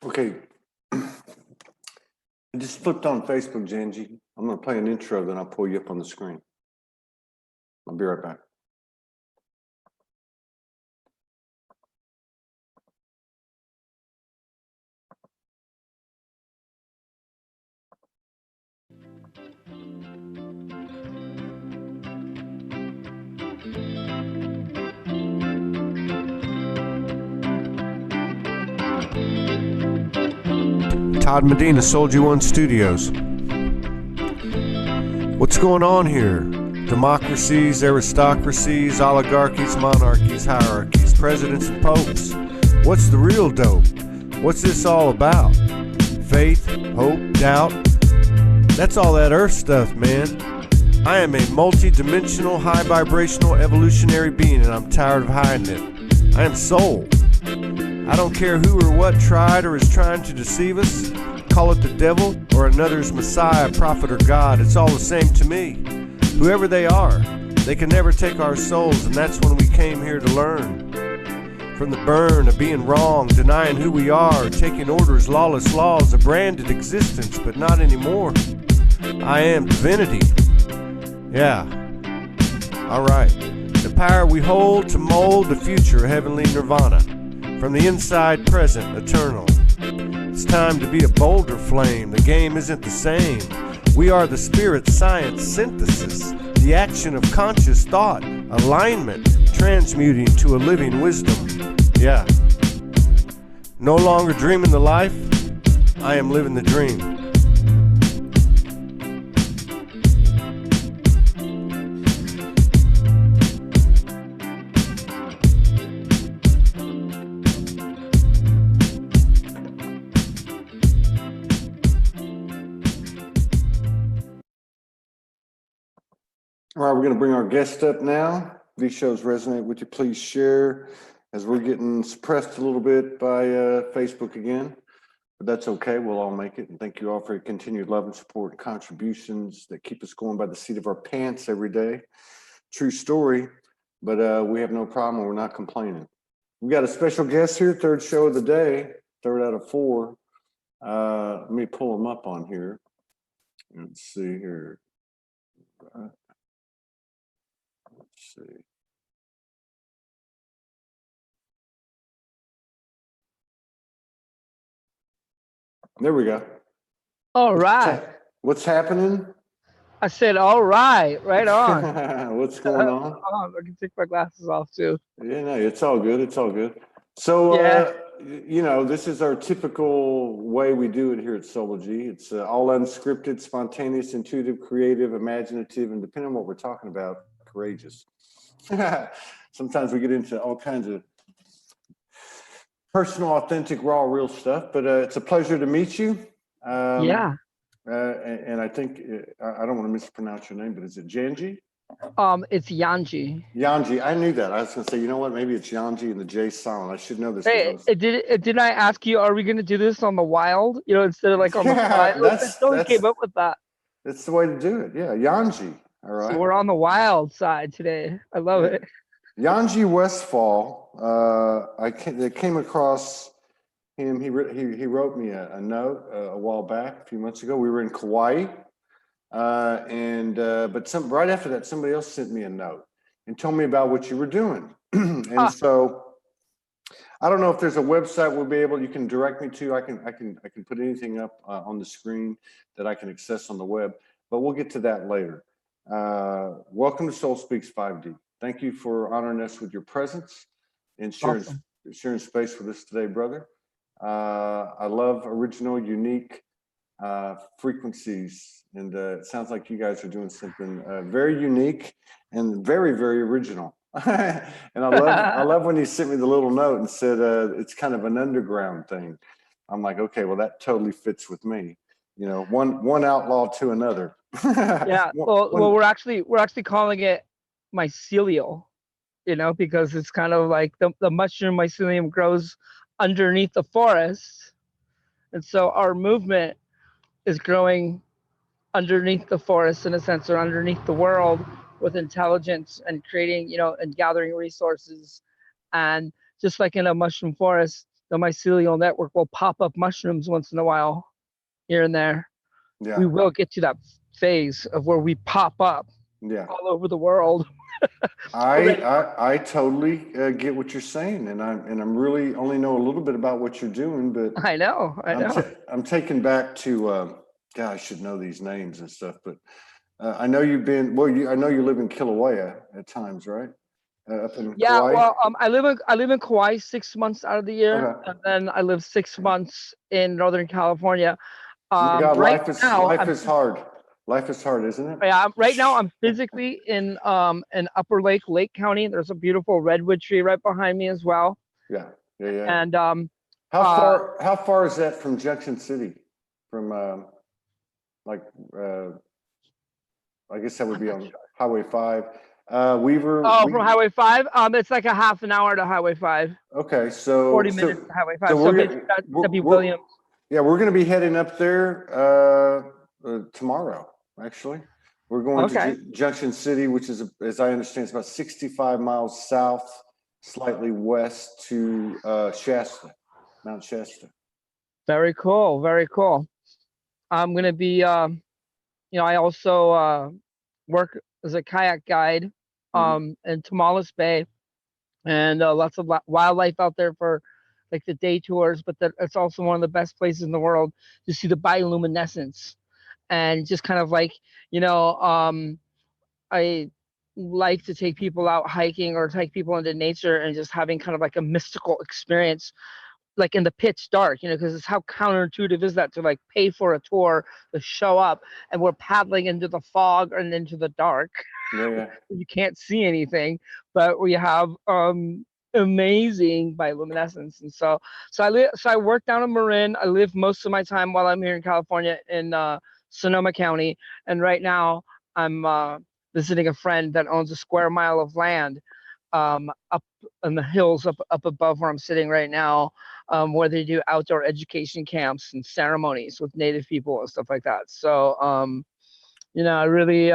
Okay. I just flipped on Facebook, Jangee. I'm going to play an intro, then I'll pull you up on the screen. I'll be right back. Todd Medina, SoulogyOneStudios. What's going on here? Democracies, aristocracies, oligarchies, monarchies, hierarchies, presidents and popes. What's the real dope? What's this all about? Faith, hope, doubt? That's all that earth stuff, man. I am a multi-dimensional, high-vibrational, evolutionary being, and I'm tired of hiding it. I am soul. I don't care who or what tried or is trying to deceive us. Call it the devil or another's Messiah, prophet, or God. It's all the same to me. Whoever they are, they can never take our souls, and that's when we came here to learn. From the burn of being wrong, denying who we are, taking orders, lawless laws, a branded existence, but not anymore. I am divinity. Yeah. Alright. The power we hold to mold the future, heavenly nirvana. From the inside present, eternal. It's time to be a bolder flame. The game isn't the same. We are the spirit science synthesis, the action of conscious thought, alignment, transmuting to a living wisdom. Yeah. No longer dreaming the life, I am living the dream. All right, we're going to bring our guest up now. If these shows resonate with you, please share, as we're getting suppressed a little bit by Facebook again. But that's okay. We'll all make it. And thank you all for your continued love and support and contributions that keep us going by the seat of our pants every day. True story, but we have no problem. We're not complaining. We got a special guest here, third show of the day, 3rd out of 4. Let me pull him up on here. Let's see here. Let's see. There we go. All right. What's happening? I said, all right, right on. What's going on? I can take my glasses off too. Yeah, no, it's all good. It's all good. So, Yeah. You know, this is our typical way we do it here at Soulogy. It's all unscripted, spontaneous, intuitive, creative, imaginative, and depending on what we're talking about, courageous. Sometimes we get into all kinds of personal, authentic, raw, real stuff, but it's a pleasure to meet you. Yeah. And I think, I don't want to mispronounce your name, but is it Jangee? It's Jangee. Jangee, I knew that. I was going to say, you know what? Maybe it's Jangee and the J silent. I should know this. Hey, did I ask you, are we going to do this on the wild? You know, instead of like on the fly? Someone came up with that. That's the way to do it. Yeah, Jangee. All right. So we're on the wild side today. I love it. Jangee Westphal. I came across him. He wrote me a note a while back, a few months ago. We were in Kauai, but right after that, somebody else sent me a note and told me about what you were doing. So I don't know if there's a website you can direct me to. I can put anything up on the screen that I can access on the web, but we'll get to that later. Welcome to SoulSpeaks 5D. Thank you for honoring us with your presence and sharing space with us today, brother. I love original, unique frequencies, and it sounds like you guys are doing something very unique and very, very original. And I love when you sent me the little note and said it's kind of an underground thing. I'm like, okay, well, that totally fits with me. You know, one outlaw to another. Yeah. Well, we're actually calling it mycelial, you know, because it's kind of like the mushroom mycelium grows underneath the forest, and so our movement is growing underneath the forest in a sense, or underneath the world, with intelligence and creating, you know, and gathering resources. And just like in a mushroom forest, the mycelial network will pop up mushrooms once in a while, here and there. Yeah. We will get to that phase of where we pop up all over the world. I totally get what you're saying, and I'm really only know a little bit about what you're doing, but I know. I'm taken back to God, I should know these names and stuff, but I know you've been I know you live in Kilauea at times, right? Up in Kauai. Well, I live in Kauai 6 months out of the year, and then I live 6 months in Northern California. My God, right now, life is hard. Life is hard, isn't it? Yeah, right now I'm physically in Upper Lake County. There's a beautiful redwood tree right behind me as well. Yeah. And how far is that from Junction City? From I guess that would be on Highway 5. Weaver. From Highway 5. It's like a half an hour to Highway 5. Okay, so 40 minutes to Highway 5. So that'd be Williams. Yeah, we're going to be heading up there tomorrow. Actually, we're going to Junction City, which is, as I understand, it's about 65 miles south, slightly west to Shasta, Mount Shasta. Very cool. Very cool. I'm going to be, I also work as a kayak guide in Tomales Bay, and lots of wildlife out there for like the day tours, but it's also one of the best places in the world to see the bioluminescence. And just kind of like, I like to take people out hiking or take people into nature and just having kind of like a mystical experience, like in the pitch dark, because it's how counterintuitive is that to like pay for a tour to show up and we're paddling into the fog and into the dark. Yeah. You can't see anything, but we have amazing bioluminescence. And so I work down in Marin. I live most of my time while I'm here in California in Sonoma County, and right now I'm visiting a friend that owns a square mile of land up in the hills up above where I'm sitting right now, where they do outdoor education camps and ceremonies with Native people and stuff like that. So I really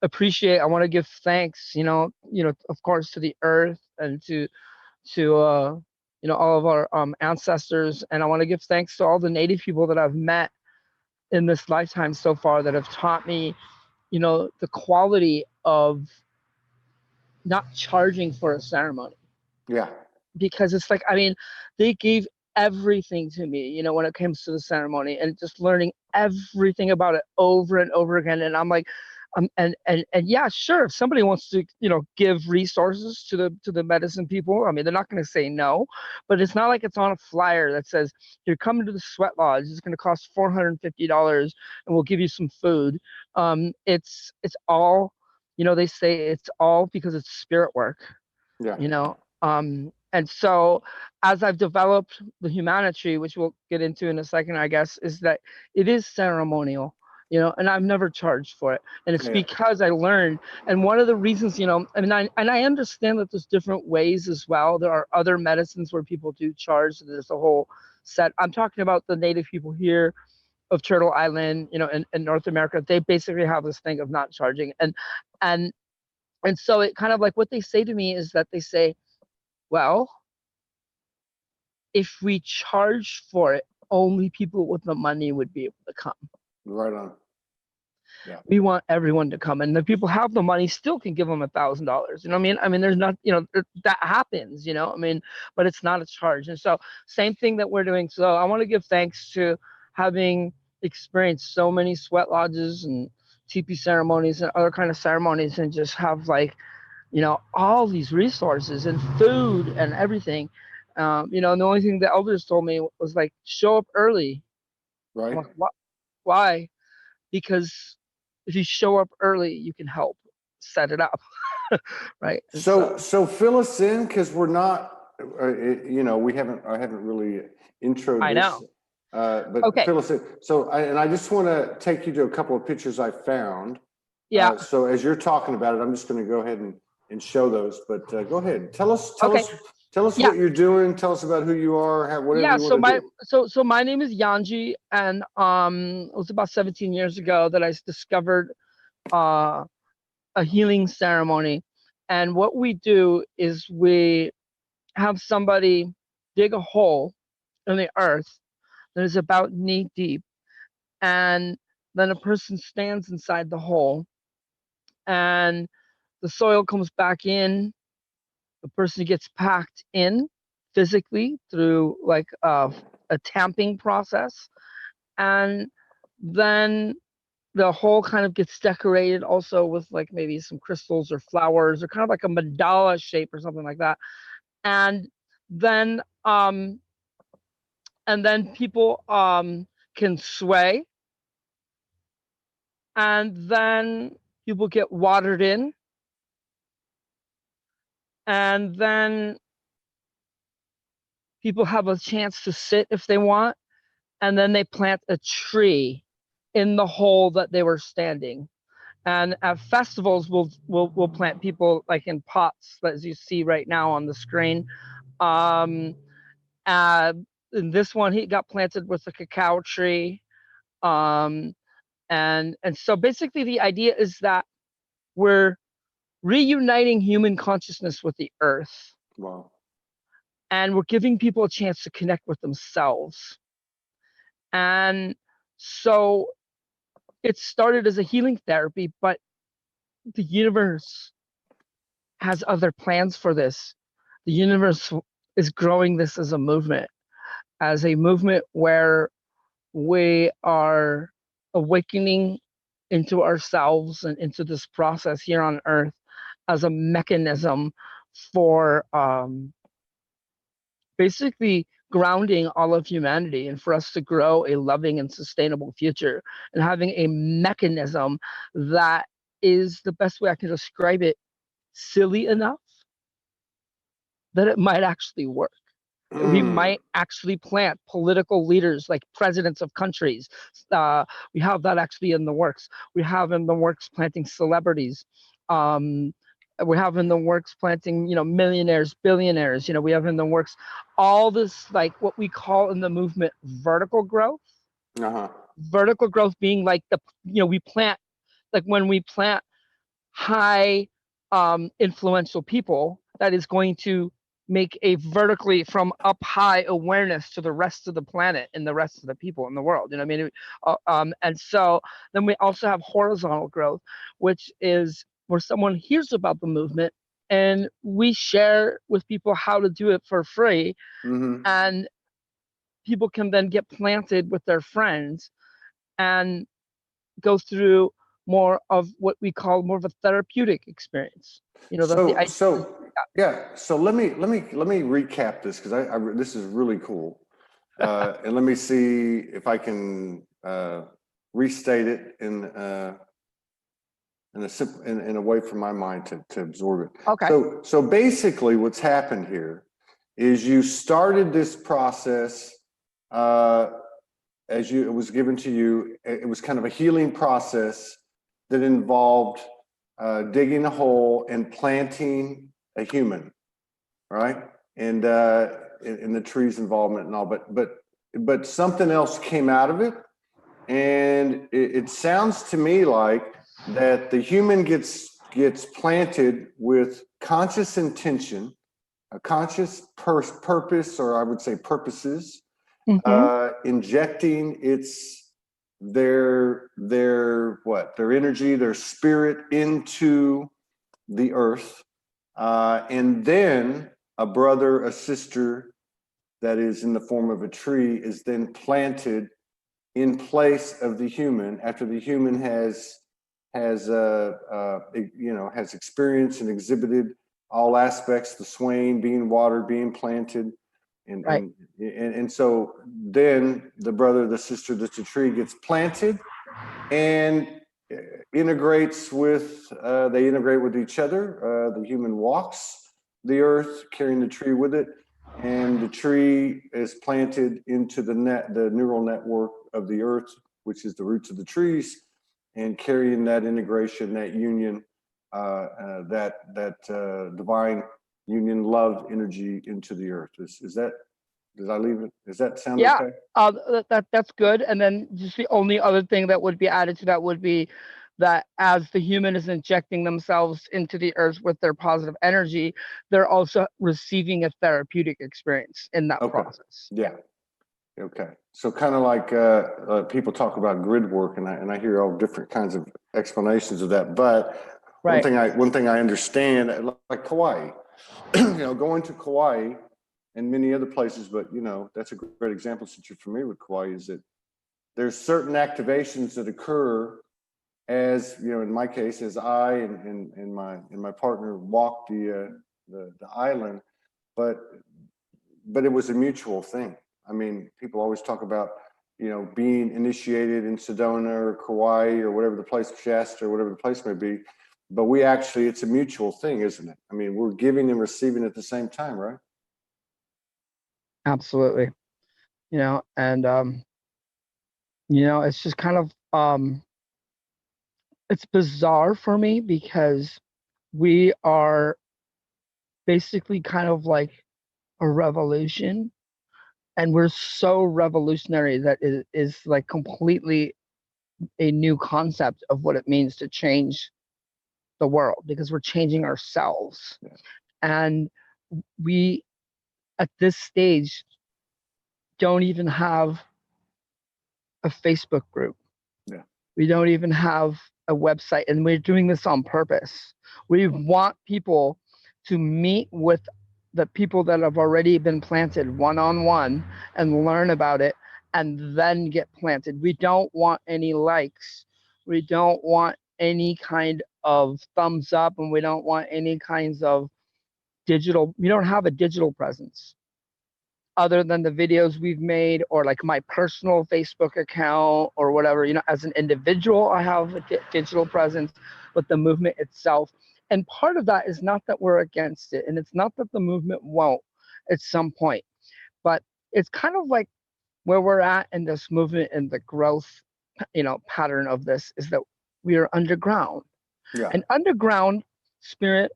appreciate. I want to give thanks, of course, to the earth and to all of our ancestors, and I want to give thanks to all the Native people that I've met in this lifetime so far that have taught me, the quality of not charging for a ceremony. Yeah. Because it's like, they gave everything to me, when it comes to the ceremony, and just learning everything about it over and over again. And I'm like, and yeah, sure, if somebody wants to, give resources to the medicine people, they're not going to say no, but it's not like it's on a flyer that says, you're coming to the sweat lodge, it's going to cost $450 and we'll give you some food. It's all, they say it's all because it's spirit work. Yeah. And so as I've developed the humanity, which we'll get into in a second, I guess, is that it is ceremonial, and I've never charged for it. And it's because I learned. And one of the reasons, I understand that there's different ways as well. There are other medicines where people do charge. There's a whole set. I'm talking about the Native people here of Turtle Island, in North America. They basically have this thing of not charging. And so it kind of like what they say to me is that they say, well, if we charge for it, only people with the money would be able to come. Right on. Yeah. We want everyone to come, and the people who have the money still can give them $1,000. You know what I mean? There's not, that happens, but it's not a charge. And so same thing that we're doing. So I want to give thanks to having experienced so many sweat lodges and teepee ceremonies and other kind of ceremonies, and just have like, all these resources and food and everything. The only thing the elders told me was like, show up early. Right. Like, why? Because if you show up early, you can help set it up. Right. So fill us in, because we're not, I haven't really introed I know. But okay. Fill us in. So I just want to take you to a couple of pictures I found. Yeah. So as you're talking about it, I'm just going to go ahead and show those. But go ahead. Tell us what you're doing. Tell us about who you are. Whatever you want to do. So my name is Jangee, and it was about 17 years ago that I discovered a healing ceremony. And what we do is we have somebody dig a hole in the earth that is about knee deep, and then a person stands inside the hole, and the soil comes back in. The person gets packed in physically through like a tamping process, and then the hole kind of gets decorated also with like maybe some crystals or flowers or kind of like a mandala shape or something like that. And then people can sway, and then people get watered in, and then people have a chance to sit if they want, and then they plant a tree in the hole that they were standing. And at festivals, we'll plant people like in pots, as you see right now on the screen. In this one, he got planted with a cacao tree. And so basically the idea is that we're reuniting human consciousness with the earth. Wow. And we're giving people a chance to connect with themselves. And so it started as a healing therapy, but the universe has other plans for this. The universe is growing this as a movement where we are awakening into ourselves and into this process here on Earth as a mechanism for basically grounding all of humanity and for us to grow a loving and sustainable future, and having a mechanism that is, the best way I can describe it, silly enough that it might actually work. We might actually plant political leaders like presidents of countries. We have that actually in the works. We have in the works planting celebrities. We have in the works planting, millionaires, billionaires. We have in the works all this, like what we call in the movement vertical growth. Vertical growth being like we plant, like when we plant high influential people, that is going to make a vertically from up high awareness to the rest of the planet and the rest of the people in the world. And so then we also have horizontal growth, which is where someone hears about the movement and we share with people how to do it for free. And people can then get planted with their friends and go through more of what we call more of a therapeutic experience. So let me recap this, because I this is really cool, and let me see if I can restate it in a way for my mind to absorb it. Okay. So basically, what's happened here is you started this process as it was given to you. It was kind of a healing process that involved digging a hole and planting a human, right? And the tree's involvement and all, but something else came out of it, and it sounds to me like that the human gets planted with conscious intention, a conscious purpose, or I would say purposes, injecting their energy, their spirit into the earth, and then a brother, a sister that is in the form of a tree is then planted in place of the human after the human has experienced and exhibited all aspects, the swaying, being watered, being planted. And so then the brother, the sister that's a tree gets planted and integrates with, they integrate with each other. The human walks the earth carrying the tree with it, and the tree is planted into the neural network of the earth, which is the roots of the trees, and carrying that integration, that union, that divine union, love energy into the earth. Is that, did I leave it? Does that sound okay? That's good. And then just the only other thing that would be added to that would be that as the human is injecting themselves into the earth with their positive energy, they're also receiving a therapeutic experience in that process. Yeah. Okay. So kind of like people talk about grid work, and I hear all different kinds of explanations of that. But one thing I understand, like Kauai, going to Kauai and many other places, but that's a great example since you're familiar with Kauai, is that there's certain activations that occur as in my case, as I and my partner walked the island, but it was a mutual thing. I mean, people always talk about being initiated in Sedona or Kauai or whatever the place, Shasta or whatever the place may be, but it's a mutual thing, isn't it? I mean, we're giving and receiving at the same time, right? Absolutely. And it's just kind of it's bizarre for me because we are basically kind of like a revolution, and we're so revolutionary that it is like completely a new concept of what it means to change the world, because we're changing ourselves. Yeah. And we at this stage don't even have a Facebook group. Yeah. We don't even have a website, and we're doing this on purpose. We want people to meet with the people that have already been planted one-on-one and learn about it and then get planted. We don't want any likes. We don't want any kind of thumbs up, and we don't want any kinds of we don't have a digital presence other than the videos we've made, or like my personal Facebook account or whatever. As an individual, I have a digital presence, but the movement itself. And part of that is not that we're against it, and it's not that the movement won't at some point, but it's kind of like where we're at in this movement and the growth, pattern of this is that we are underground. Yeah. And underground spirit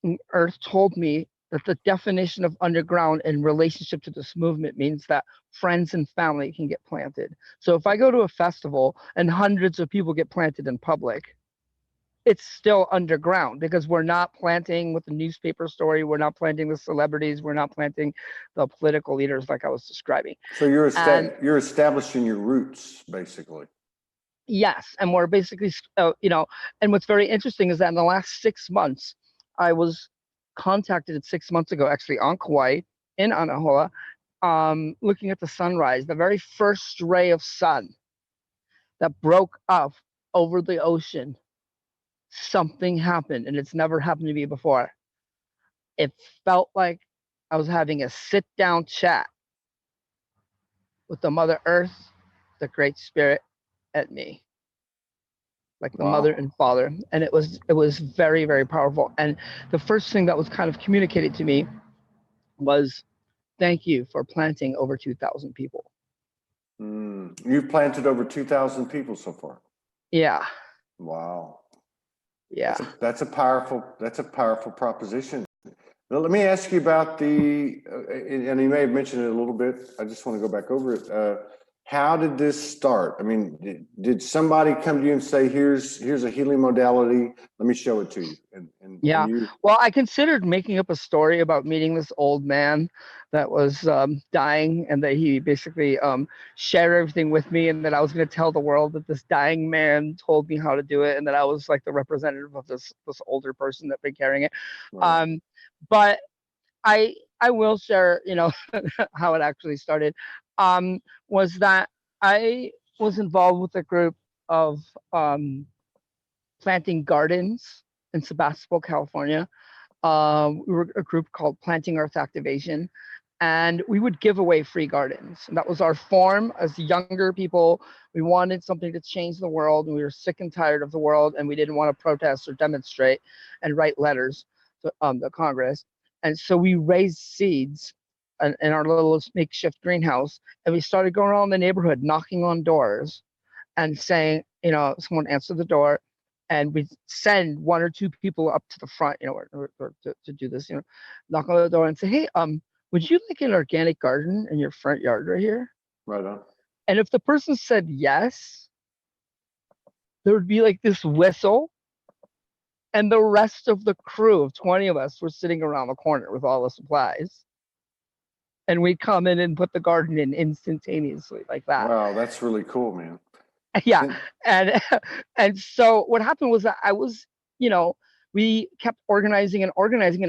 and earth told me that the definition of underground in relationship to this movement means that friends and family can get planted. So if I go to a festival and hundreds of people get planted in public, it's still underground, because we're not planting with the newspaper story. We're not planting the celebrities. We're not planting the political leaders like I was describing. So you're establishing your roots, basically. Yes. And we're basically, and what's very interesting is that in the last 6 months, I was contacted 6 months ago, actually on Kauai in Anahola, looking at the sunrise, the very first ray of sun that broke up over the ocean. Something happened, and it's never happened to me before. It felt like I was having a sit-down chat with the Mother Earth, the Great Spirit, and me, like the mother and father. And it was very, very powerful. And the first thing that was kind of communicated to me was, thank you for planting over 2,000 people. You've planted over 2,000 people so far. Yeah. Wow. Yeah. That's a powerful proposition. Now, let me ask you about and you may have mentioned it a little bit. I just want to go back over it. How did this start? I mean, did somebody come to you and say, here's a healing modality, let me show it to you? Yeah. Well, I considered making up a story about meeting this old man that was dying, and that he basically shared everything with me, and that I was going to tell the world that this dying man told me how to do it, and that I was like the representative of this older person that been carrying it. Right. But I will share, how it actually started. Was that I was involved with a group of planting gardens in Sebastopol, California. We were a group called Planting Earth Activation, and we would give away free gardens. And that was our form as younger people. We wanted something to change the world, and we were sick and tired of the world, and we didn't want to protest or demonstrate and write letters to the Congress. And so we raised seeds in our little makeshift greenhouse, and we started going around the neighborhood, knocking on doors and saying, someone answered the door, and we send 1 or 2 people up to the front, or to do this, knock on the door and say, hey, would you like an organic garden in your front yard right here? Right on. And if the person said yes, there would be like this whistle, and the rest of the crew of 20 of us were sitting around the corner with all the supplies. And we'd come in and put the garden in instantaneously like that. Wow, that's really cool, man. Yeah. And so what happened was that I was, we kept organizing, and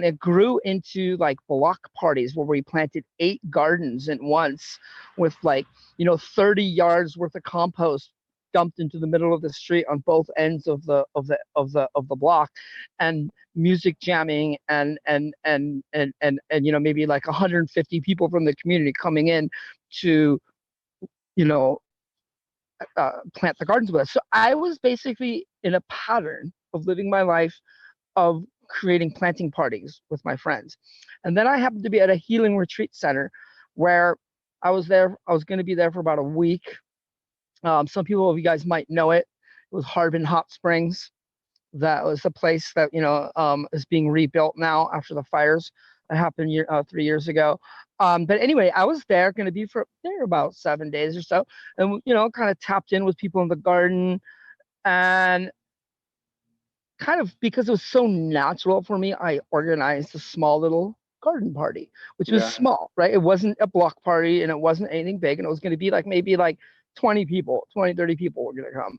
it grew into like block parties where we planted 8 gardens at once with 30 yards worth of compost dumped into the middle of the street on both ends of the block, and music jamming, and maybe like 150 people from the community coming in to plant the gardens with us. So I was basically in a pattern of living my life of creating planting parties with my friends. And then I happened to be at a healing retreat center where I was going to be there for about a week. Some people of you guys might know it. It was Harbin Hot Springs. That was a place that is being rebuilt now after the fires that happened 3 years ago. But anyway, I was there, going to be there about 7 days or so, and kind of tapped in with people in the garden, and kind of because it was so natural for me, I organized a small little garden party, which was small, right? It wasn't a block party, and it wasn't anything big, and it was going to be like maybe like 20, 30 people were going to come.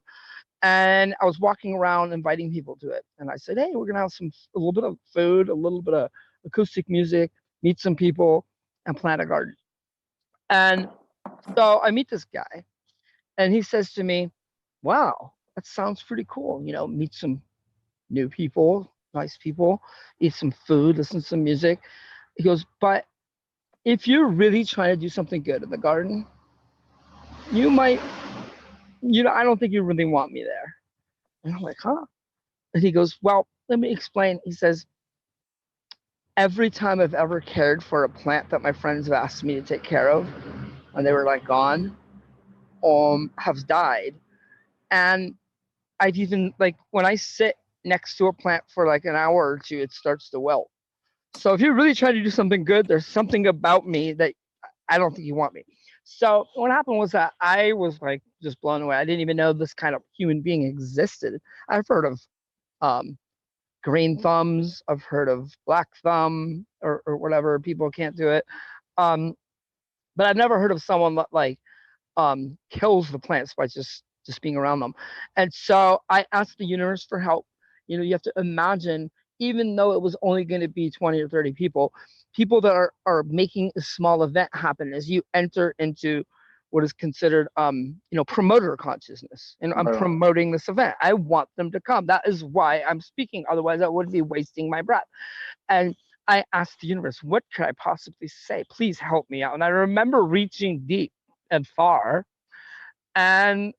And I was walking around inviting people to it. And I said, hey, we're going to have a little bit of food, a little bit of acoustic music, meet some people, and plant a garden. And so I meet this guy, and he says to me, wow, that sounds pretty cool. Meet some new people, nice people, eat some food, listen to some music. He goes, but if you're really trying to do something good in the garden, you might, I don't think you really want me there. And I'm like, huh? And he goes, well, let me explain. He says, every time I've ever cared for a plant that my friends have asked me to take care of, and they were like gone, have died. And I've even, like, when I sit next to a plant for like an hour or two, it starts to wilt. So if you're really trying to do something good, there's something about me that I don't think you want me. So what happened was that I was like just blown away. I didn't even know this kind of human being existed. I've heard of green thumbs. I've heard of black thumb or whatever. People can't do it. But I've never heard of someone that like kills the plants by just being around them. And so I asked the universe for help. You have to imagine, even though it was only going to be 20 or 30 people that are making a small event happen as you enter into what is considered promoter consciousness, and I'm promoting this event. I want them to come. That is why I'm speaking, otherwise I would be wasting my breath. And I asked the universe, what could I possibly say? Please help me out. And I remember reaching deep and far, and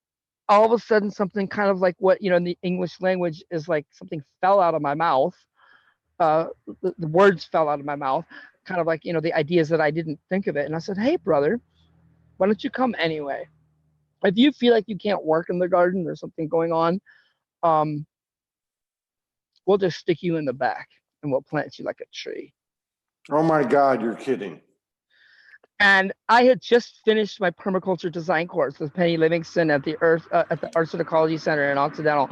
all of a sudden something kind of like what in the English language is like something fell out of my mouth. The words fell out of my mouth, kind of like the ideas that I didn't think of it. And I said, hey brother, why don't you come anyway? If you feel like you can't work in the garden, there's something going on, we'll just stick you in the back and we'll plant you like a tree. Oh my God, you're kidding. And I had just finished my permaculture design course with Penny Livingston at the Arts and Ecology Center in Occidental.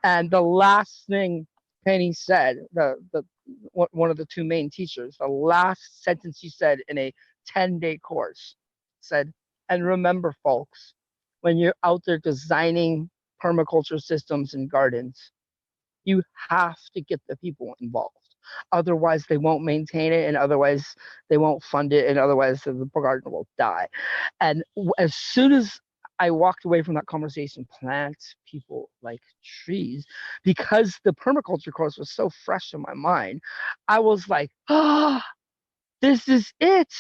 And the last thing Penny said, one of the two main teachers, the last sentence she said in a 10-day course said, and remember folks, when you're out there designing permaculture systems and gardens, you have to get the people involved. Otherwise, they won't maintain it, and otherwise they won't fund it, and otherwise the garden will die. And as soon as I walked away from that conversation, plant people like trees, because the permaculture course was so fresh in my mind, I was like, this is it.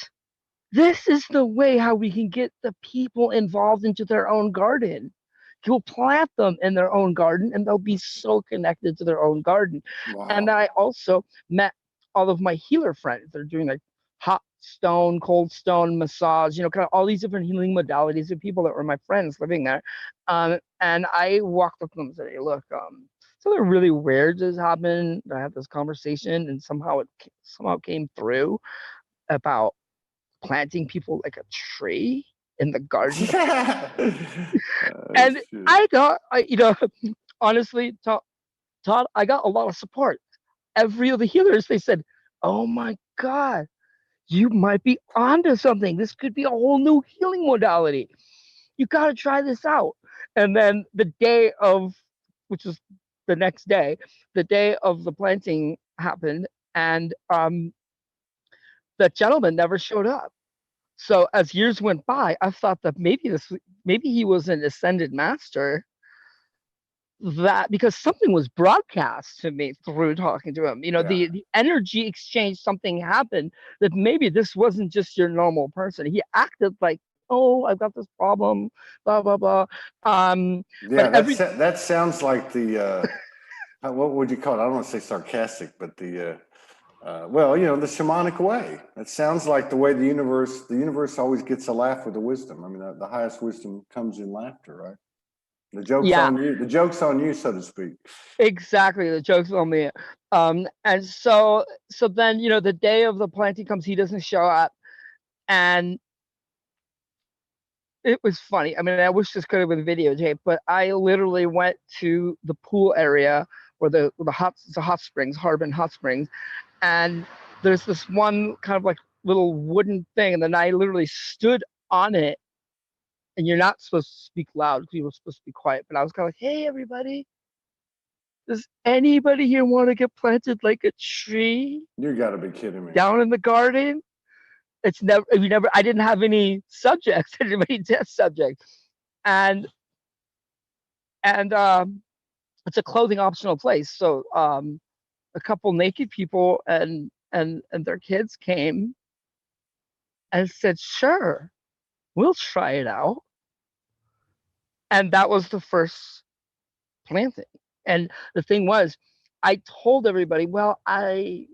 This is the way how we can get the people involved into their own garden. You'll plant them in their own garden, and they'll be so connected to their own garden. Wow. And I also met all of my healer friends. They're doing like hot stone, cold stone, massage, kind of all these different healing modalities of people that were my friends living there. And I walked up to them and said, hey, look, something really weird just happened. I had this conversation, and somehow it came through about planting people like a tree in the garden. And I thought, honestly, Todd, I got a lot of support. Every of the healers, they said, "Oh my God, you might be onto something. This could be a whole new healing modality. You got to try this out." And then the day of, which was the next day, the day of the planting happened, and the gentleman never showed up. So as years went by, I thought that maybe he was an ascended master, that because something was broadcast to me through talking to him. The energy exchange, something happened, that maybe this wasn't just your normal person. He acted like, oh, I've got this problem, blah blah blah. Yeah, that sounds like the what would you call it? I don't want to say sarcastic, but the well, the shamanic way. It sounds like the way the universe always gets a laugh with the wisdom. I mean, the highest wisdom comes in laughter, right? The joke's on you. The joke's on you, so to speak. Exactly, the joke's on me. And so then, the day of the planting comes, he doesn't show up, and it was funny. I mean, I wish this could have been videotaped, but I literally went to the pool area where the hot springs, Harbin Hot Springs, and there's this one kind of like little wooden thing, and then I literally stood on it. And you're not supposed to speak loud because you were supposed to be quiet, but I was kind of like, "Hey, everybody, does anybody here want to get planted like a tree You got to be kidding me. down in the garden?" I didn't have any subjects, I didn't have any test subjects. And it's a clothing optional place. So a couple naked people and their kids came and said, "Sure, we'll try it out." And that was the first planting. And the thing was, I told everybody, "Well, I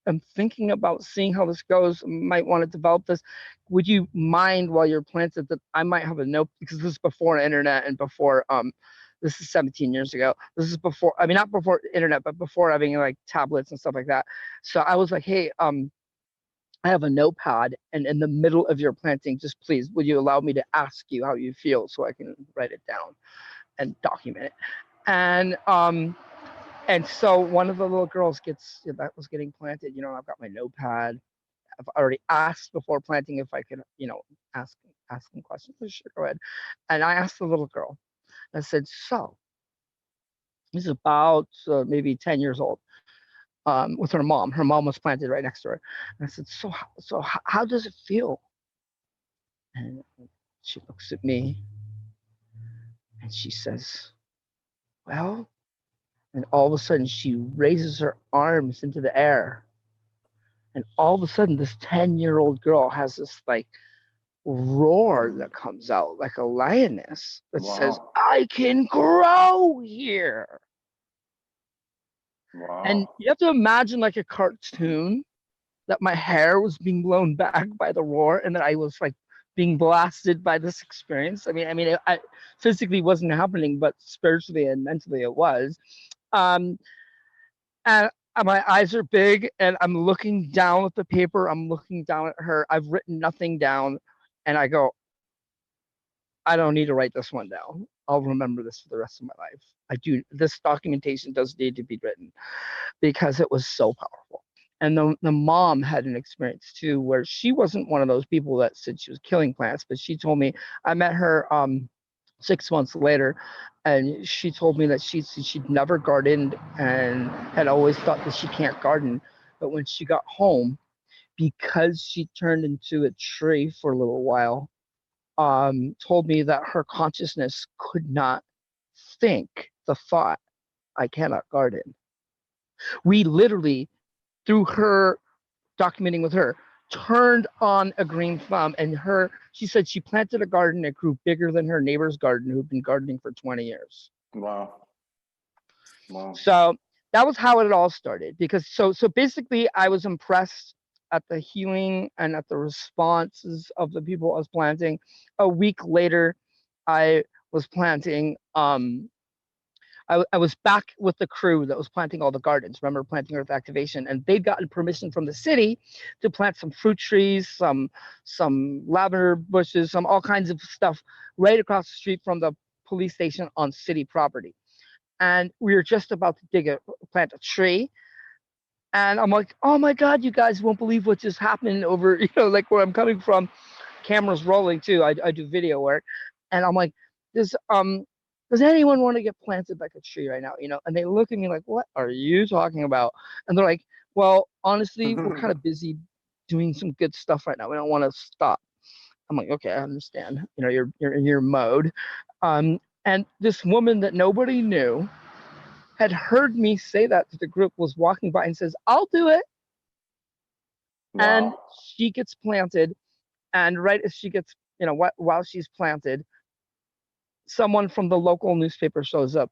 am thinking about seeing how this goes. Might want to develop this. Would you mind, while you're planted, that I might have a note?" Because this is before internet and before this is 17 years ago. This is before, I mean, not before internet, but before having like tablets and stuff like that. So I was like, "Hey, I have a notepad, and in the middle of your planting, just please, would you allow me to ask you how you feel so I can write it down and document it?" And so one of the little girls that was getting planted, I've got my notepad. I've already asked before planting if I could, ask them questions. Sure, go ahead. And I asked the little girl, I said, "So," this is about maybe 10 years old, with her mom. Her mom was planted right next to her. And I said, so how does it feel?" And she looks at me and she says, "Well," and all of a sudden she raises her arms into the air. And all of a sudden, this 10-year-old girl has this like roar that comes out like a lioness that says, "I can grow here." Wow. And you have to imagine like a cartoon, that my hair was being blown back by the roar, and that I was like being blasted by this experience. I mean, it physically wasn't happening, but spiritually and mentally it was. And my eyes are big, and I'm looking down at the paper. I'm looking down at her. I've written nothing down, and I go, "I don't need to write this one down. I'll remember this for the rest of my life. This documentation does need to be written," because it was so powerful. And the mom had an experience too, where she wasn't one of those people that said she was killing plants, but she told me, I met her 6 months later, and she told me that she'd never gardened and had always thought that she can't garden. But when she got home, because she turned into a tree for a little while, told me that her consciousness could not think the thought, "I cannot garden." We literally, through her documenting with her, turned on a green thumb, and she said she planted a garden that grew bigger than her neighbor's garden, who'd been gardening for 20 years. Wow. So that was how it all started. Because so basically, I was impressed at the healing and at the responses of the people I was planting. A week later, I was planting. I was back with the crew that was planting all the gardens. Remember, planting earth activation, and they'd gotten permission from the city to plant some fruit trees, some lavender bushes, some all kinds of stuff right across the street from the police station on city property. and we were just about to plant a tree. And I'm like, oh my God, you guys won't believe what just happened over, like where I'm coming from. Cameras rolling too. I do video work. And I'm like, does anyone want to get planted like a tree right now? And they look at me like, what are you talking about? And they're like, well, honestly, we're kind of busy doing some good stuff right now. We don't want to stop. I'm like, okay, I understand. You're in your mode. And this woman that nobody knew had heard me say that to the group, was walking by and says, I'll do it. Wow. And she gets planted. And right as she gets, while she's planted, someone from the local newspaper shows up,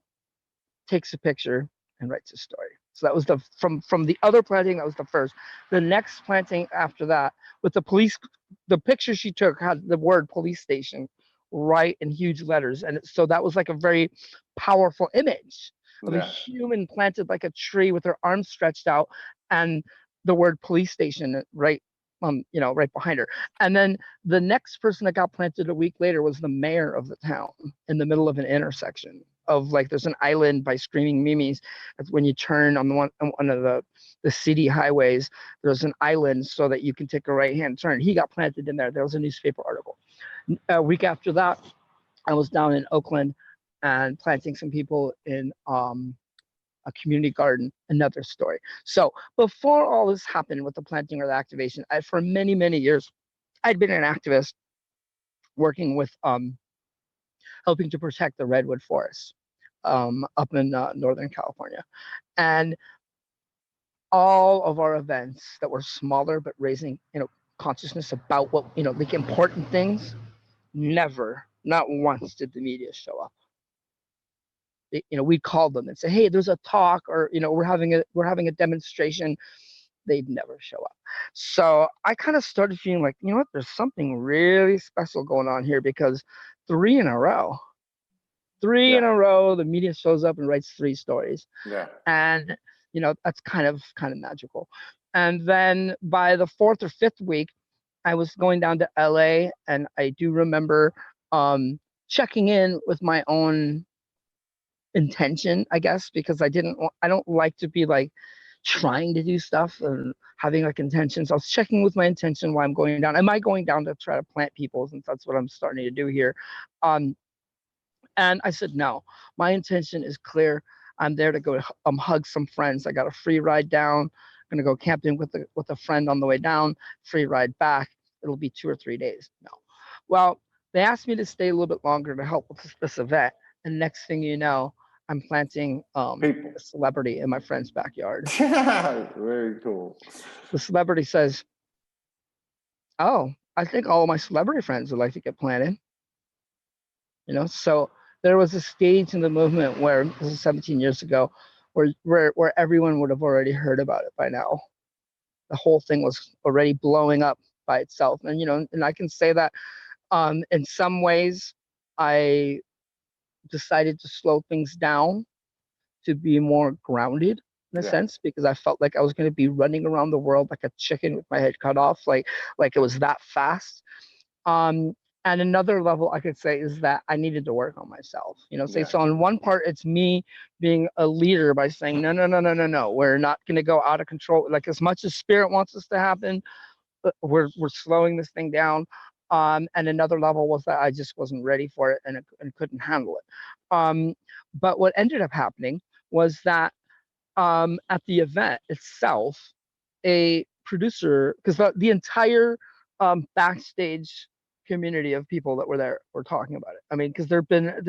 takes a picture, and writes a story. So that was from the other planting, that was the first. The next planting after that, with the picture she took had the word police station right in huge letters. And so that was like a very powerful image of a human planted like a tree with their arms stretched out and the word police station right behind her. And then the next person that got planted a week later was the mayor of the town in the middle of an intersection of there's an island by Screaming Mimi's. That's when you turn on one of the city highways, there's an island so that you can take a right-hand turn. He got planted in there. There was a newspaper article. A week after that, I was down in Oakland and planting some people in a community garden, another story. So before all this happened with the planting or the activation, for many, many years, I'd been an activist working with helping to protect the redwood forest up in Northern California. And all of our events that were smaller but raising consciousness about what the important things, never, not once did the media show up. We'd call them and say, hey, there's a talk, or we're having a demonstration. They'd never show up. So I kind of started feeling like, what, there's something really special going on here, because three in a row, the media shows up and writes 3 stories. And that's kind of magical. And then by the 4th or 5th week, I was going down to LA, and I do remember checking in with my own intention, I guess, because I don't like to be trying to do stuff and having intentions. I was checking with my intention why I'm going down. Am I going down to try to plant people, since that's what I'm starting to do here? And I said, no, my intention is clear. I'm there to go hug some friends. I got a free ride down. I'm gonna go camping with a friend on the way down, free ride back. It'll be 2 or 3 days. No. Well, they asked me to stay a little bit longer to help with this event. And next thing you know, I'm planting a celebrity in my friend's backyard. Very cool. The celebrity says, oh, I think all of my celebrity friends would like to get planted. So there was a stage in the movement where, this is 17 years ago, where everyone would have already heard about it by now. The whole thing was already blowing up by itself. And, and I can say that in some ways, I decided to slow things down to be more grounded in a sense, because I felt like I was going to be running around the world like a chicken with my head cut off, like it was that fast. And another level I could say is that I needed to work on myself, so on one part, it's me being a leader by saying, no, we're not going to go out of control. As much as spirit wants us to happen, we're slowing this thing down. And another level was that I just wasn't ready for it and couldn't handle it. But what ended up happening was that at the event itself, a producer, because the entire backstage community of people that were there were talking about it. I mean, because there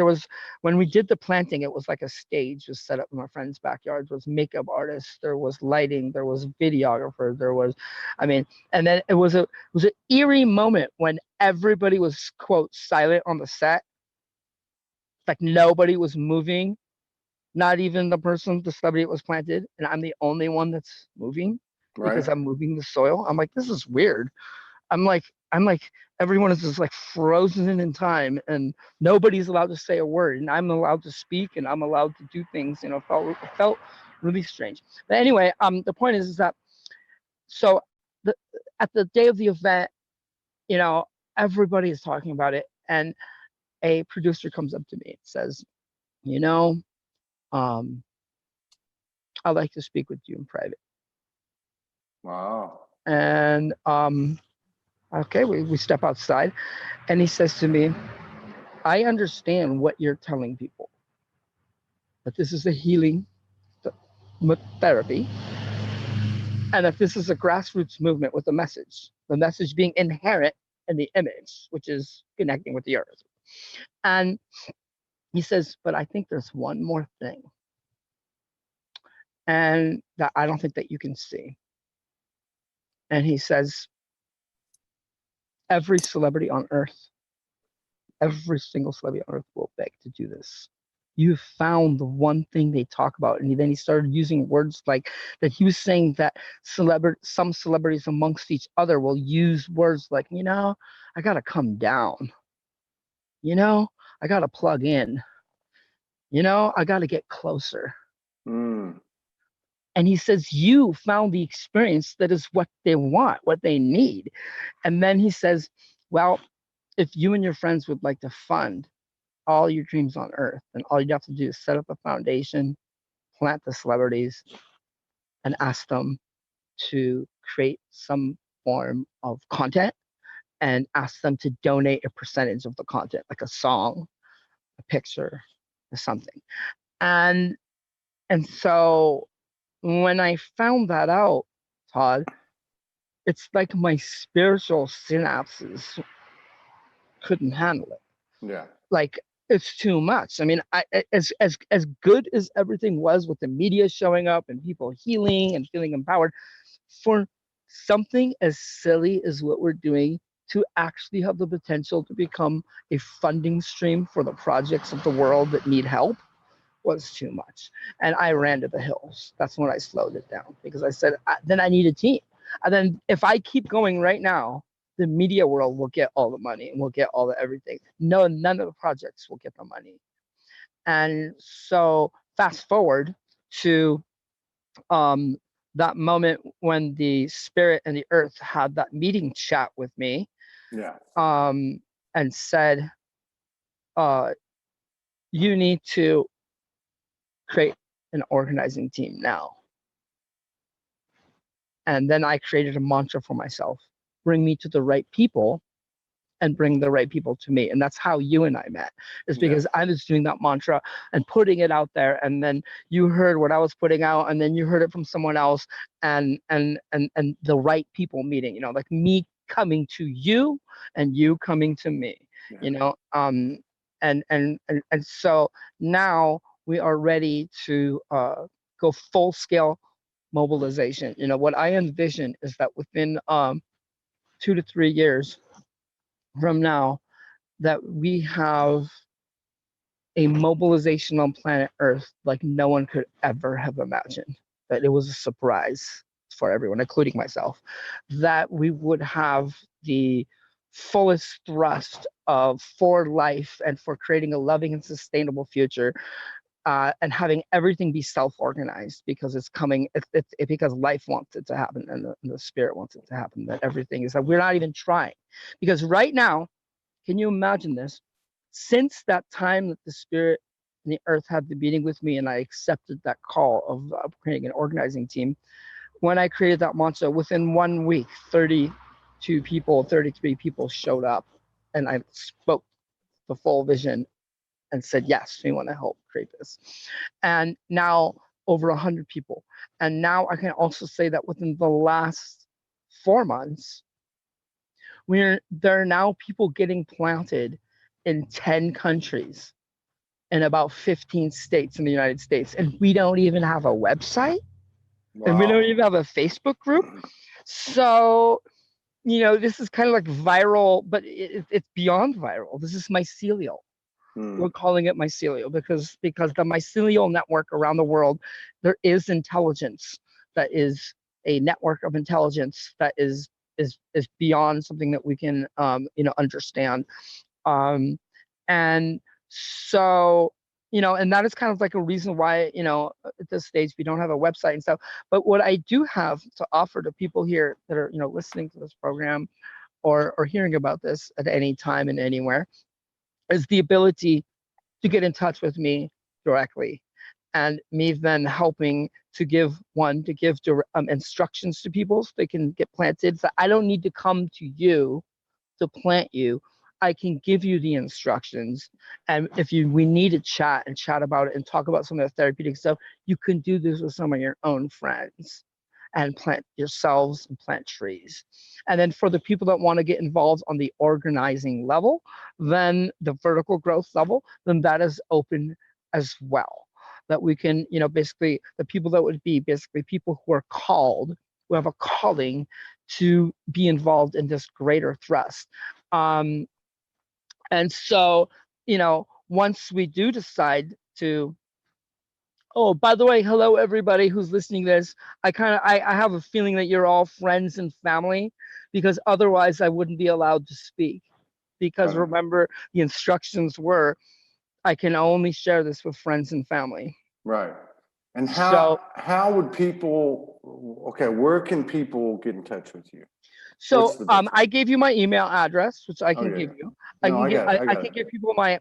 was, when we did the planting, it was like a stage was set up in my friend's backyard. There was makeup artists, there was lighting, there was videographer, and then it was an eerie moment when everybody was, quote, silent on the set. Like nobody was moving, not even the celebrity that was planted, and I'm the only one that's moving because I'm moving the soil. I'm like, this is weird. I'm like, everyone is just frozen in time, and nobody's allowed to say a word, and I'm allowed to speak, and I'm allowed to do things. It felt really strange. But anyway, the point is that, so at the day of the event, everybody is talking about it, and a producer comes up to me and says, I'd like to speak with you in private. Wow. And okay, we step outside, and he says to me, I understand what you're telling people, that this is a healing therapy, and that this is a grassroots movement with a message, the message being inherent in the image, which is connecting with the earth. And he says, but I think there's one more thing, and that I don't think that you can see. And he says, every celebrity on earth, every single celebrity on earth will beg to do this. You found the one thing they talk about. And then he started using words like that. He was saying that some celebrities amongst each other will use words like, I got to come down. I got to plug in. I got to get closer. Mm. And he says, you found the experience that is what they want, what they need. And then he says, well, if you and your friends would like to fund all your dreams on earth, and all you have to do is set up a foundation, plant the celebrities, and ask them to create some form of content, and ask them to donate a percentage of the content, like a song, a picture, or something. And so when I found that out, Todd, it's like my spiritual synapses couldn't handle it. Yeah. Like, it's too much. I mean, as good as everything was with the media showing up and people healing and feeling empowered, for something as silly as what we're doing to actually have the potential to become a funding stream for the projects of the world that need help was too much. And I ran to the hills. That's when I slowed it down, because I said, then I need a team. And then if I keep going right now, the media world will get all the money and will get all the everything. No, none of the projects will get the money. And so fast forward to that moment when the spirit and the earth had that meeting chat with me. Yeah. And said, you need to create an organizing team now. And then I created a mantra for myself: bring me to the right people and bring the right people to me. And that's how you and I met, is because I was doing that mantra and putting it out there. And then you heard what I was putting out, and then you heard it from someone else, and the right people meeting, like me coming to you and you coming to me, and so now we are ready to go full scale mobilization. What I envision is that within 2 to 3 years from now, that we have a mobilization on planet Earth like no one could ever have imagined. That it was a surprise for everyone, including myself, that we would have the fullest thrust of for life and for creating a loving and sustainable future, and having everything be self-organized, because it's coming, because life wants it to happen, and the spirit wants it to happen, that everything is, that we're not even trying. Because right now, can you imagine this? Since that time that the spirit and the earth had the meeting with me, and I accepted that call of creating an organizing team, when I created that mantra, within 1 week, 33 people showed up, and I spoke the full vision and said, yes, we want to help create this. And now over 100 people. And now I can also say that within the last 4 months, there are now people getting planted in 10 countries in about 15 states in the United States. And we don't even have a website. Wow. And we don't even have a Facebook group. So, this is kind of like viral, but it's beyond viral. This is mycelial. We're calling it mycelial because the mycelial network around the world, there is intelligence that is a network of intelligence that is beyond something that we can understand, and so and that is kind of like a reason why at this stage we don't have a website and stuff. But what I do have to offer to people here that are listening to this program or hearing about this at any time and anywhere is the ability to get in touch with me directly and me then helping to give instructions to people so they can get planted. So I don't need to come to you to plant you. I can give you the instructions, and if we need to chat about it and talk about some of the therapeutic stuff, you can do this with some of your own friends and plant yourselves and plant trees. And then for the people that want to get involved on the organizing level, then the vertical growth level, then that is open as well. That we can, basically the people that would be basically people who are called, who have a calling to be involved in this greater thrust. And so, once we do decide to, oh, by the way, hello everybody who's listening to this. I have a feeling that you're all friends and family, because otherwise I wouldn't be allowed to speak. Because remember, the instructions were, I can only share this with friends and family. Right. And how would people, okay, where can people get in touch with you? So I gave you my email address, which I can give you. I can give people my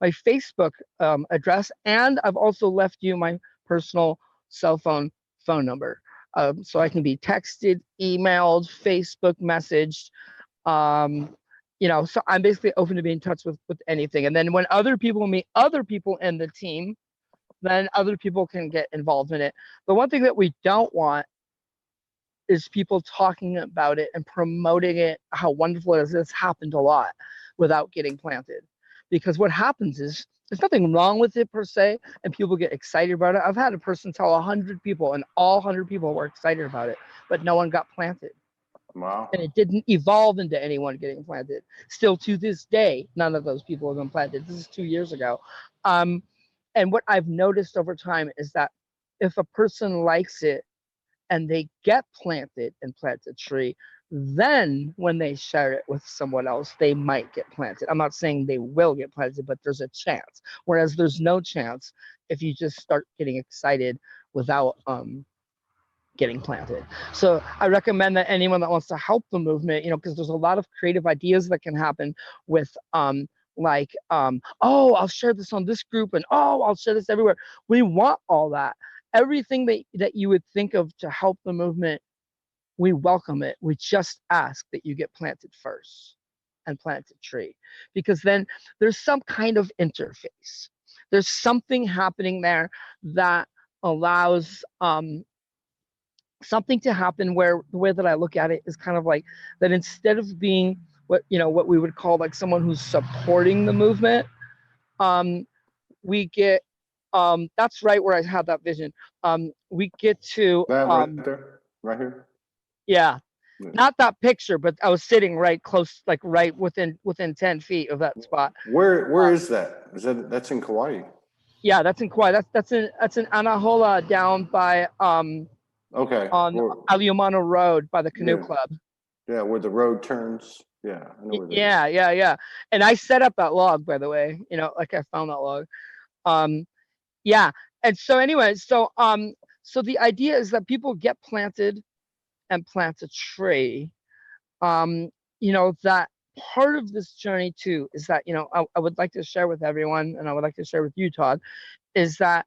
Facebook address, and I've also left you my personal cell phone number, so I can be texted, emailed, Facebook messaged. So I'm basically open to be in touch with anything. And then when other people meet other people in the team, then other people can get involved in it. The one thing that we don't want is people talking about it and promoting it, how wonderful it is. It's happened a lot without getting planted. Because what happens is, there's nothing wrong with it per se, and people get excited about it. I've had a person tell 100 people, and all 100 people were excited about it, but no one got planted. Wow. And it didn't evolve into anyone getting planted. Still to this day, none of those people have been planted. This is 2 years ago. And what I've noticed over time is that if a person likes it and they get planted and plant a tree, then when they share it with someone else, they might get planted. I'm not saying they will get planted, but there's a chance. Whereas there's no chance if you just start getting excited without getting planted. So I recommend that anyone that wants to help the movement, because there's a lot of creative ideas that can happen with oh, I'll share this on this group, and oh, I'll share this everywhere. We want all that. Everything that you would think of to help the movement, we welcome it. We just ask that you get planted first and plant a tree, because then there's some kind of interface. There's something happening there that allows something to happen where the way that I look at it is kind of like that, instead of being what we would call like someone who's supporting the movement, we get that's right where I had that vision. We get to right there, right here. Yeah, not that picture, but I was sitting right close, like right within 10 feet of that spot. Where is that? That's in Kauai? Yeah, that's in Kauai. That's in Anahola, down by okay, on Aliumano Road by the canoe club. Yeah, where the road turns. Yeah, I know where that is. Yeah. And I set up that log, by the way. Like I found that log. Yeah. And so anyway, so the idea is that people get planted and plant a tree. That part of this journey too is that, I would like to share with everyone, and I would like to share with you, Todd, is that,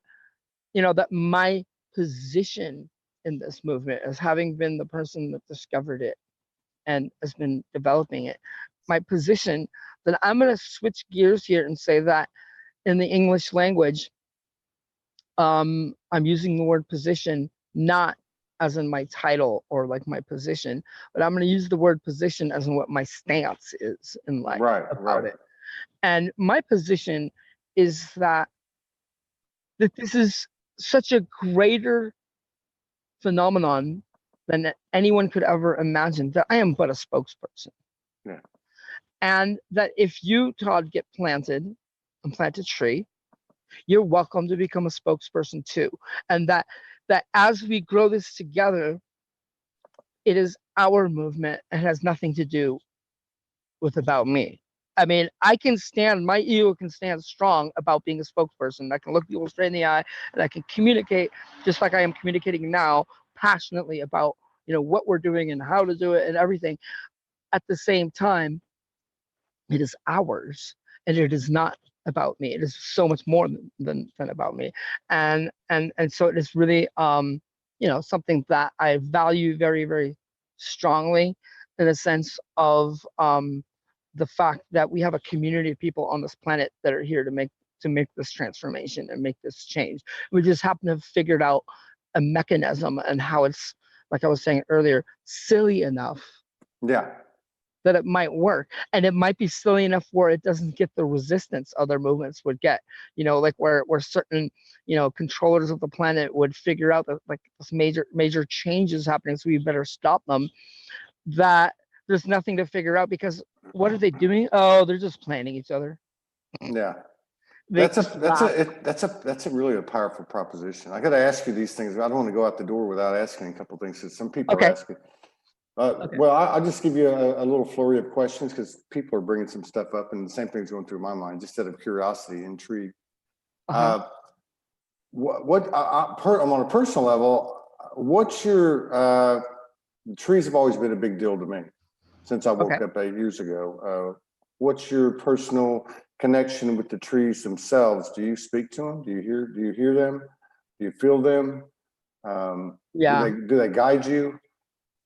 that my position in this movement, as having been the person that discovered it and has been developing it, my position, that I'm going to switch gears here and say that in the English language, I'm using the word position not as in my title or like my position, but I'm going to use the word position as in what my stance is in life about it. And my position is that this is such a greater phenomenon than anyone could ever imagine, that I am but a spokesperson. Yeah. And that if you, Todd, get planted and plant a tree, you're welcome to become a spokesperson too. And that as we grow this together, it is our movement. It has nothing to do with about me. I mean, my ego can stand strong about being a spokesperson. I can look people straight in the eye, and I can communicate just like I am communicating now, passionately about, what we're doing and how to do it and everything. At the same time, it is ours, and it is not about me. It is so much more than about me. And so it is really, something that I value very, very strongly, in a sense of the fact that we have a community of people on this planet that are here to make this transformation and make this change. We just happen to have figured out a mechanism and how it's, like I was saying earlier, silly enough that it might work. And it might be silly enough where it doesn't get the resistance other movements would get, like where certain, controllers of the planet would figure out that like this major changes happening, so we better stop them. That there's nothing to figure out, because what are they doing? Oh, they're just planning each other. Yeah. That's a really a powerful proposition. I got to ask you these things. I don't want to go out the door without asking a couple of things, because some people are asking. Well, I'll just give you a little flurry of questions, because people are bringing some stuff up, and the same thing's going through my mind, just out of curiosity, intrigue. On a personal level, what's your trees have always been a big deal to me since I woke up 8 years ago. What's your personal connection with the trees themselves? Do you speak to them? Do you hear them? Do you feel them? Do they guide you?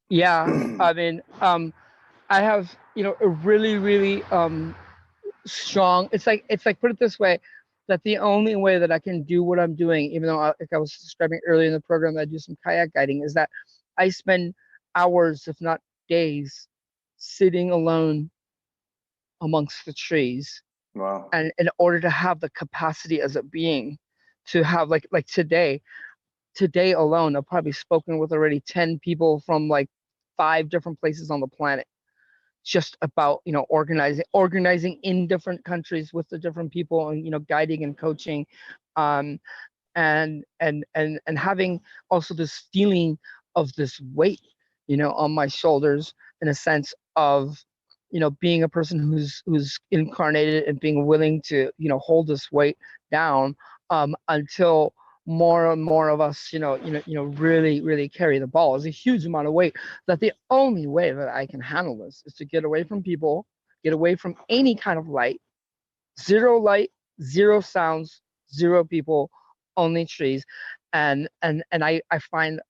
Yeah, I mean, I have, a really, really strong, it's like, put it this way, that the only way that I can do what I'm doing, even though like I was describing earlier in the program that I do some kayak guiding, is that I spend hours, if not days, sitting alone amongst the trees. Wow. And in order to have the capacity as a being to have like today alone, I've probably spoken with already 10 people from like 5 different places on the planet, just about, organizing in different countries with the different people, and, guiding and coaching, and having also this feeling of this weight, on my shoulders, in a sense of, being a person who's incarnated and being willing to, hold this weight down, until more and more of us, really, really carry the ball. It's a huge amount of weight, that the only way that I can handle this is to get away from people, get away from any kind of light, zero sounds, 0 people, only trees. And I find,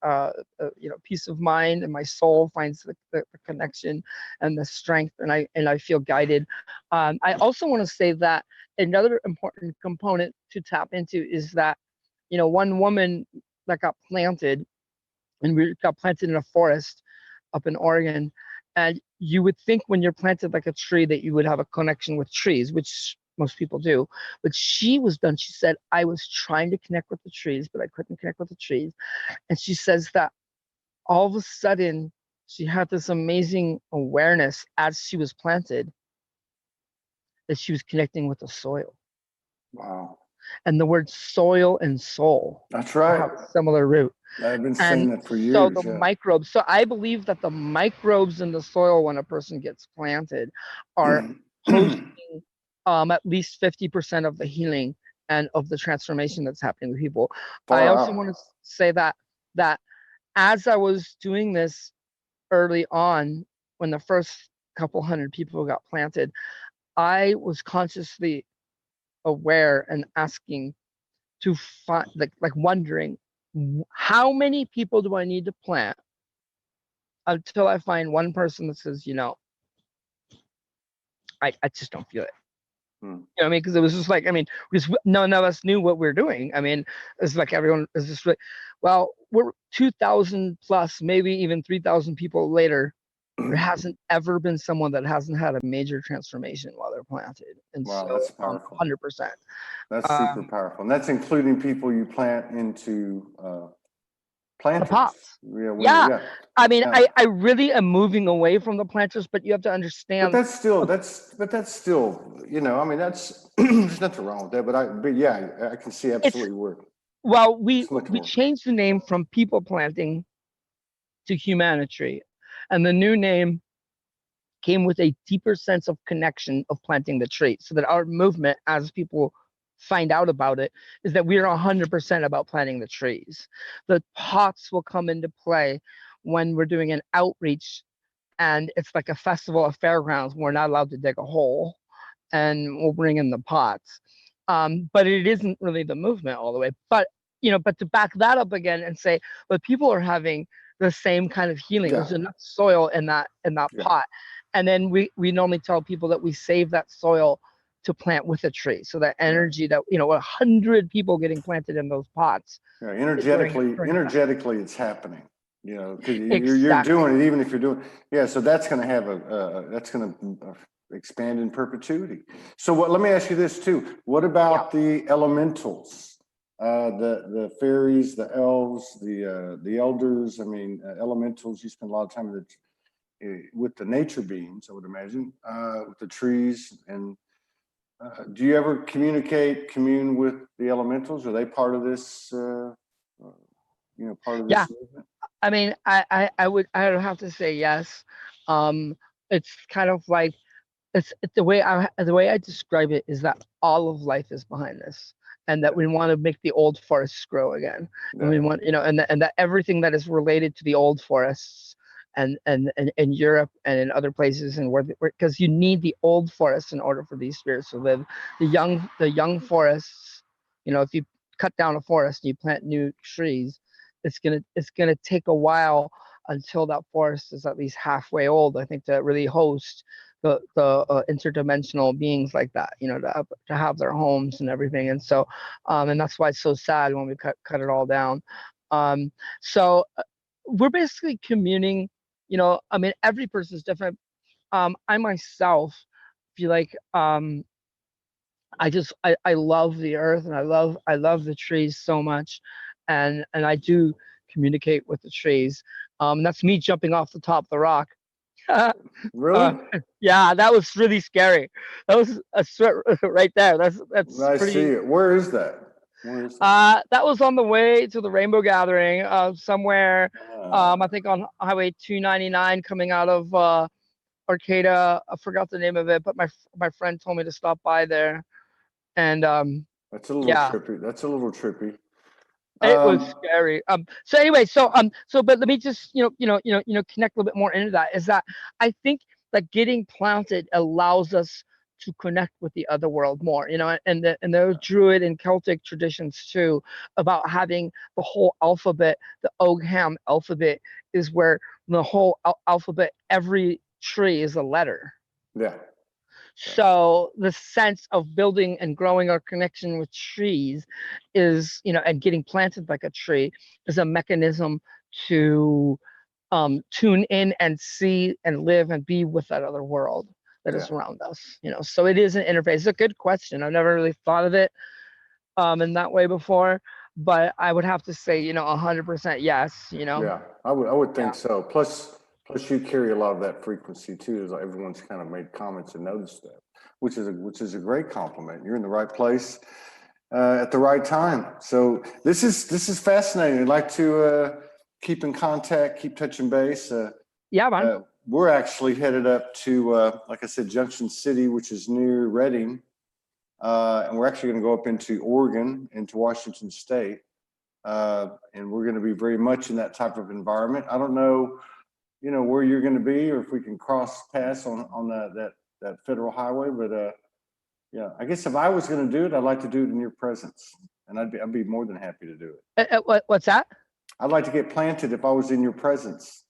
peace of mind, and my soul finds the connection and the strength, and I feel guided. I also want to say that another important component to tap into is that, one woman that got planted, and we got planted in a forest up in Oregon, and you would think when you're planted like a tree that you would have a connection with trees, which most people do, but she was done. She said, I was trying to connect with the trees, but I couldn't connect with the trees. And she says that all of a sudden she had this amazing awareness as she was planted, that she was connecting with the soil. Wow. And the word soil and soul, that's right, have a similar root. I've been saying that for years. So the microbes, so I believe that the microbes in the soil, when a person gets planted, are hosting at least 50% of the healing and of the transformation that's happening with people. I also want to say that as I was doing this early on, when the first couple hundred people got planted, I was consciously aware and asking to find, like wondering, how many people do I need to plant until I find one person that says, I just don't feel it. You know what I mean? Because it was just like, because none of us knew what we were doing. It's like everyone is just like, well, we're 2,000 plus, maybe even 3,000 people later. There hasn't ever been someone that hasn't had a major transformation while they're planted. And wow, so, that's powerful. 100%. That's super powerful. And that's including people you plant into planters. The pots. Yeah. I really am moving away from the planters, but you have to understand. But that's still, that's, there's nothing wrong with that. But yeah, I can see absolutely where. Well, we changed the name from people planting to humanity, and the new name came with a deeper sense of connection of planting the tree, so that our movement, as people find out about it, is that we are 100% about planting the trees. The pots will come into play when we're doing an outreach, and it's like a festival of fairgrounds. We're not allowed to dig a hole, and we'll bring in the pots. But it isn't really the movement all the way. But but to back that up again and say, but people are having the same kind of healing. There's enough soil in that pot. And then we normally tell people that we save that soil to plant with a tree. So that energy that 100 people getting planted in those pots. Yeah, energetically it's happening. Because Exactly. you're doing it, even if you're doing. Yeah, so that's going to have that's going to expand in perpetuity. So let me ask you this too. What about the elementals, the fairies, the elves, the elders? I mean, elementals. You spend a lot of time with the nature beings, I would imagine, with the trees. And do you ever commune with the elementals? Are they part of this? Part of this movement? I mean, I would have to say yes. It's kind of like it's the way I describe it is that all of life is behind this, and that we want to make the old forests grow again, and we want and that everything that is related to the old forests and in Europe and in other places, and because you need the old forests in order for these spirits to live. The young forests, if you cut down a forest and you plant new trees, it's gonna take a while until that forest is at least halfway old, I think, to really host the interdimensional beings like that, to have their homes and everything. And so and that's why it's so sad when we cut it all down. So we're basically communing. I mean, every person is different. I myself feel like I love the earth, and I love the trees so much, and I do communicate with the trees. That's me jumping off the top of the rock. Really? Yeah, that was really scary. That was a sweat right there. That's I pretty. See it. Where is that? That was on the way to the Rainbow Gathering, somewhere. I think on Highway 299 coming out of Arcata. I forgot the name of it, but my friend told me to stop by there. And that's a little trippy. It was scary. So anyway, but let me just connect a little bit more into that. Is that I think that getting planted allows us to connect with the other world more, and there are Druid and Celtic traditions too about having the whole alphabet. The Ogham alphabet is where the whole alphabet, every tree is a letter. Yeah. So the sense of building and growing our connection with trees is, and getting planted like a tree is a mechanism to tune in and see and live and be with that other world that is around us. So it is an interface. It's a good question. I've never really thought of it in that way before, but I would have to say, 100% yes. Yeah, I would think so. Plus you carry a lot of that frequency too, as everyone's kind of made comments and noticed that, which is a great compliment. You're in the right place at the right time. So this is fascinating. I'd like to keep in contact, keep touching base. Man. We're actually headed up to, like I said, Junction City, which is near Reading, and we're actually going to go up into Oregon, into Washington State, and we're going to be very much in that type of environment. I don't know, where you're going to be, or if we can cross paths on that federal highway. But I guess if I was going to do it, I'd like to do it in your presence, and I'd be more than happy to do it. What's that? I'd like to get planted if I was in your presence.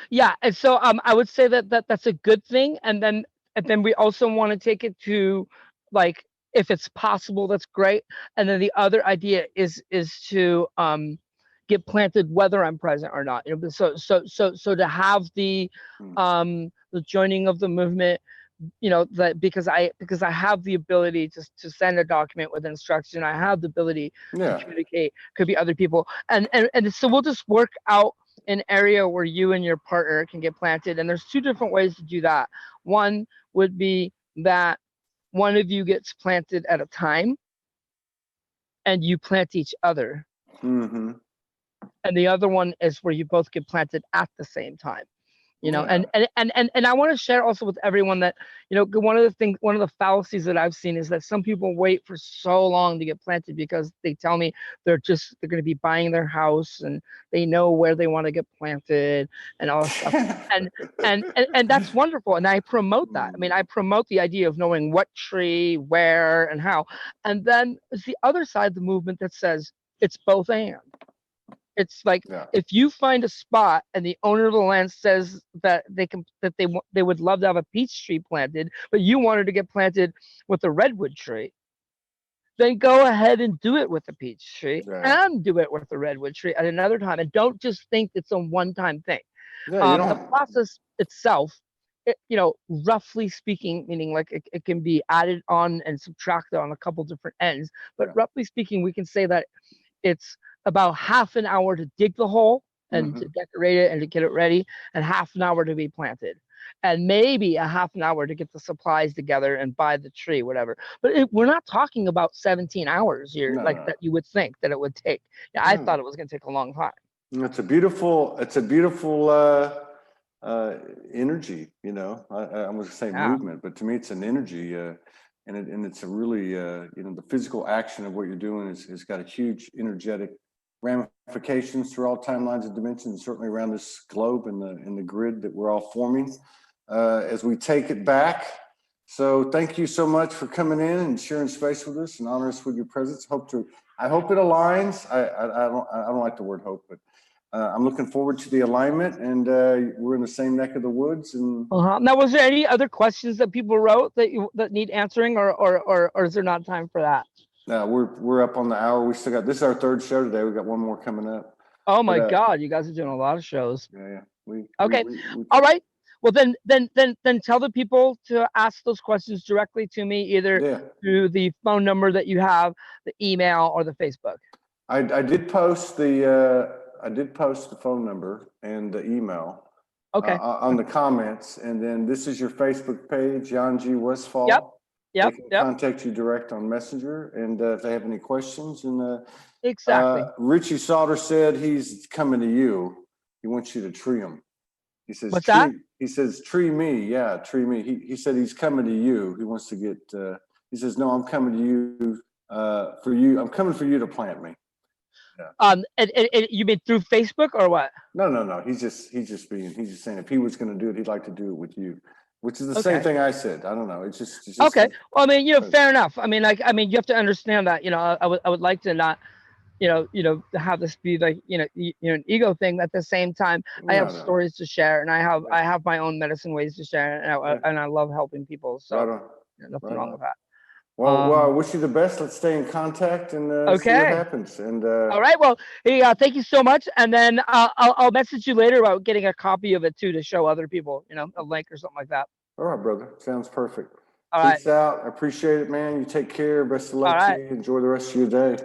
Yeah. And so I would say that's a good thing, and then we also want to take it to, like, if it's possible, that's great. And then the other idea is to get planted whether I'm present or not. So to have the joining of the movement, that because I have the ability to send a document with instruction, I have the ability to communicate. Could be other people, and so we'll just work out an area where you and your partner can get planted. And there's two different ways to do that. One would be that one of you gets planted at a time, and you plant each other. Mm-hmm. And the other one is where you both get planted at the same time. You know, and I want to share also with everyone that, you know, one of the fallacies that I've seen is that some people wait for so long to get planted because they tell me they're going to be buying their house and they know where they want to get planted and all that stuff. and that's wonderful. And I promote that. I mean, I promote the idea of knowing what tree, where, and how. And then it's the other side of the movement that says it's both and. It's like, if you find a spot and the owner of the land says that they would love to have a peach tree planted, but you wanted to get planted with a redwood tree, then go ahead and do it with a peach tree and do it with a redwood tree at another time. And don't just think it's a one-time thing. The process itself, you know, roughly speaking, meaning like it can be added on and subtracted on a couple different ends, but roughly speaking, we can say that it's about half an hour to dig the hole and to decorate it and to get it ready, and half an hour to be planted, and maybe a half an hour to get the supplies together and buy the tree, whatever. But we're not talking about 17 hours here, that you would think that it would take. I thought it was going to take a long time. It's a beautiful energy, you know. I was going to say movement, but to me it's an energy, and it's a really, you know, the physical action of what you're doing is got a huge energetic ramifications through all timelines and dimensions, certainly around this globe and the grid that we're all forming as we take it back. So thank you so much for coming in and sharing space with us and honor us with your presence. I hope it aligns. I don't like the word hope, but I'm looking forward to the alignment, and we're in the same neck of the woods. And now, was there any other questions that people wrote that need answering, or is there not time for that? No, we're up on the hour. We still got, this is our third show today. We got one more coming up. Oh my God, you guys are doing a lot of shows. Yeah. All right. Well, then tell the people to ask those questions directly to me, either through the phone number that you have, the email, or the Facebook. I did post the phone number and the email on the comments, and then this is your Facebook page, Jangee Westphal. Yep. They can contact you direct on Messenger, and if they have any questions. And exactly. Richie Sauter said he's coming to you. He wants you to tree him. He says, "What's that?" He says, "Tree me, yeah, tree me." He said he's coming to you. He wants to get. He says, "No, I'm coming to you for you. I'm coming for you to plant me." Yeah. And you mean through Facebook or what? No. He's just saying if he was going to do it, he'd like to do it with you. Which is the same thing I said. I don't know. It's just okay. Well, I mean, you know, fair enough. I mean, you have to understand that, you know, I would like to not, you know, to have this be like, you know, an ego thing. At the same time, I have stories to share, and I have my own medicine ways to share, and I love helping people. So nothing wrong with that. Well, I wish you the best. Let's stay in contact and see what happens. And all right. Well, hey, thank you so much. And then I'll message you later about getting a copy of it too, to show other people, you know, a link or something like that. All right, brother. Sounds perfect. All right. Peace out. I appreciate it, man. You take care. Best of luck to you. Enjoy the rest of your day.